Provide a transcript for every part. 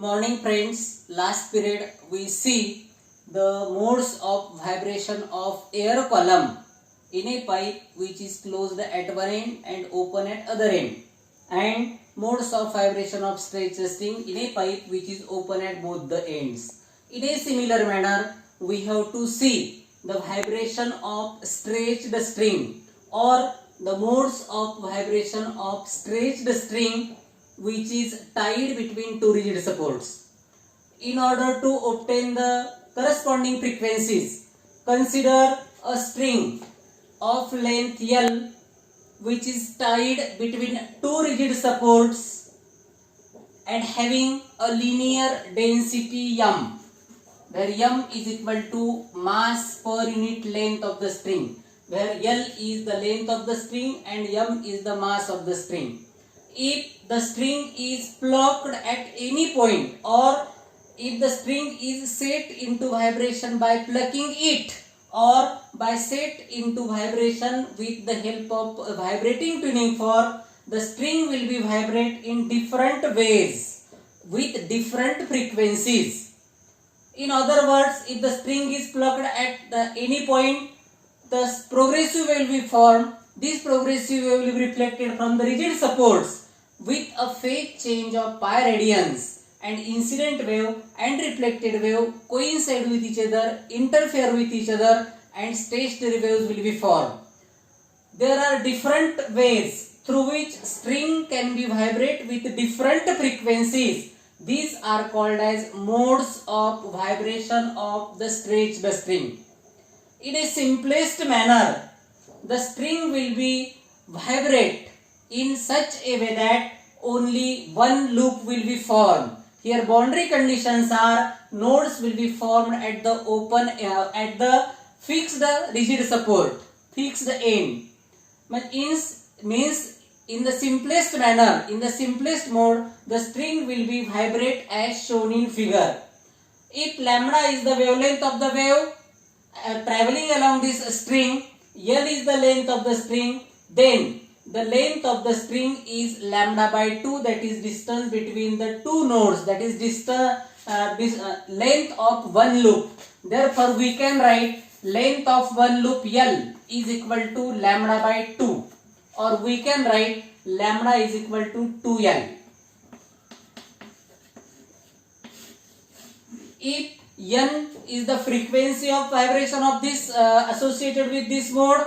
Morning friends, last period we see the modes of vibration of air column in a pipe which is closed at one end and open at other end, and modes of vibration of stretched string in a pipe which is open at both the ends. In a similar manner, we have to see the vibration of stretched string or the modes of vibration of stretched string which is tied between two rigid supports. In order to obtain the corresponding frequencies, consider a string of length L which is tied between two rigid supports and having a linear density m, where m is equal to mass per unit length of the string, where L is the length of the string and m is the mass of the string. If the string is plucked at any point, or if the string is set into vibration by plucking it, or by set into vibration with the help of vibrating tuning fork, the string will be vibrate in different ways with different frequencies. In other words, if the string is plucked at any point, the progressive wave will be formed. This progressive wave will be reflected from the rigid supports with a phase change of pi radians, and incident wave and reflected wave coincide with each other, interfere with each other, and stationary waves will be formed. There are different ways through which string can be vibrate with different frequencies. These are called as modes of vibration of the stretched string. In a simplest manner, the string will be vibrate in such a way that only one loop will be formed. Here boundary conditions are nodes will be formed at the open at the fixed rigid support, fixed end. Means in the simplest manner, in the simplest mode, the string will be vibrate as shown in figure. If lambda is the wavelength of the wave traveling along this string, L is the length of the string, then the length of the string is lambda by 2, that is distance between the two nodes, that is length of one loop. Therefore we can write length of one loop L is equal to lambda by 2, or we can write lambda is equal to 2L. If N is the frequency of vibration of this associated with this mode,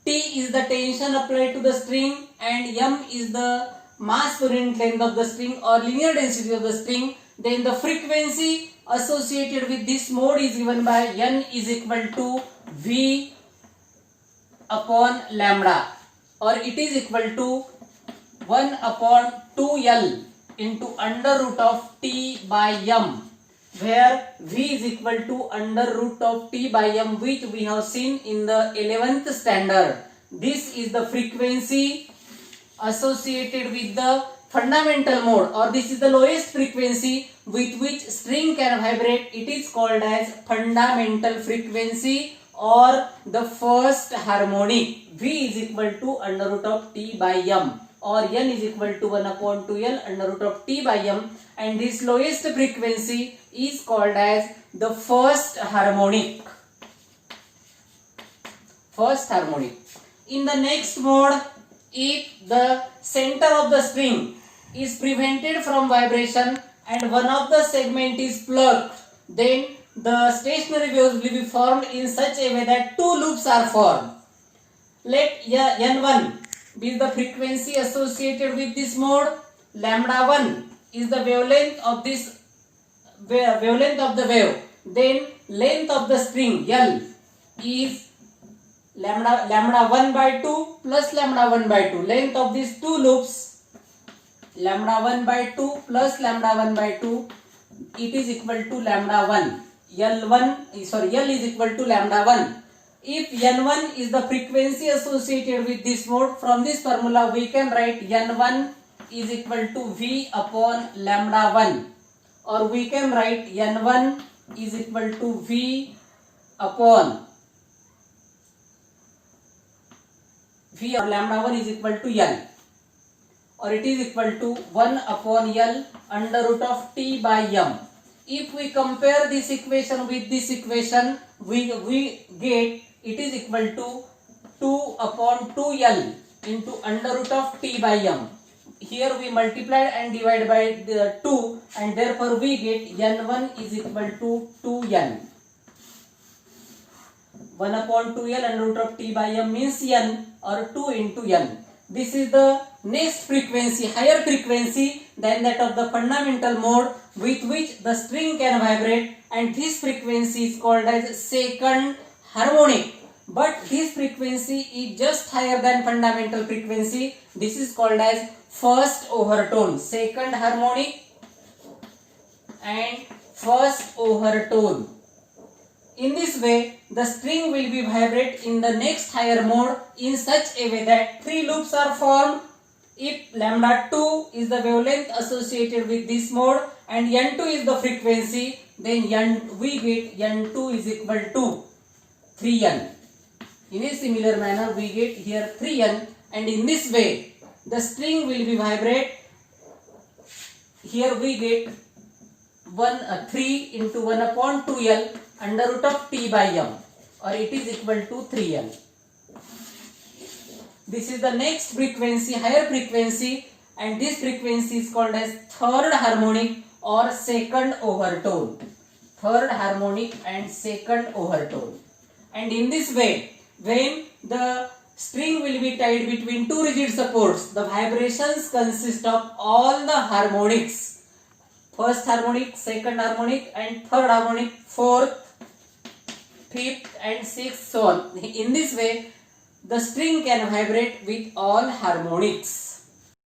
T is the tension applied to the string, and M is the mass per unit length of the string or linear density of the string, then the frequency associated with this mode is given by N is equal to V upon lambda, or it is equal to 1 upon 2L into under root of T by M, where V is equal to under root of T by M, which we have seen in the 11th standard. This is the frequency associated with the fundamental mode, or this is the lowest frequency with which string can vibrate. It is called as fundamental frequency or the first harmonic. V is equal to under root of T by M, or N is equal to 1 upon 2L under root of T by M, and this lowest frequency is called as the first harmonic. First harmonic. In the next mode, if the center of the string is prevented from vibration and one of the segment is plucked, then the stationary waves will be formed in such a way that two loops are formed. Let N1 be the frequency associated with this mode. Lambda 1 is the wavelength of this wavelength of the wave. Then length of the string L is lambda 1 by 2 plus lambda 1 by 2. Length of these two loops lambda 1 by 2 plus lambda 1 by 2, it is equal to lambda 1. L is equal to lambda 1. If N1 is the frequency associated with this mode, from this formula we can write N1 is equal to V upon lambda 1, or we can write N1 is equal to V upon or lambda 1 is equal to L, or it is equal to 1 upon L under root of T by M. If we compare this equation with this equation, we get it is equal to 2 upon 2L into under root of T by M. Here we multiplied and divided by the 2, and therefore we get N1 is equal to 2N. 1 upon 2L under root of T by M means N, or 2 into N. This is the next frequency, higher frequency than that of the fundamental mode with which the string can vibrate, and this frequency is called as second harmonic. But this frequency is just higher than fundamental frequency. This is called as first overtone, second harmonic and first overtone. In this way, the string will be vibrate in the next higher mode in such a way that 3 loops are formed. If lambda 2 is the wavelength associated with this mode and N2 is the frequency, then we get N2 is equal to 3N. In a similar manner, we get here 3N, and in this way, the string will be vibrate. Here we get 3 into 1 upon 2L under root of T by M, or it is equal to 3L. This is the next frequency, higher frequency, and this frequency is called as third harmonic or second overtone. Third harmonic and second overtone. And in this way, when the string will be tied between two rigid supports, the vibrations consist of all the harmonics. First harmonic, second harmonic, and third harmonic, fourth, fifth and sixth, so on. In this way, the string can vibrate with all harmonics.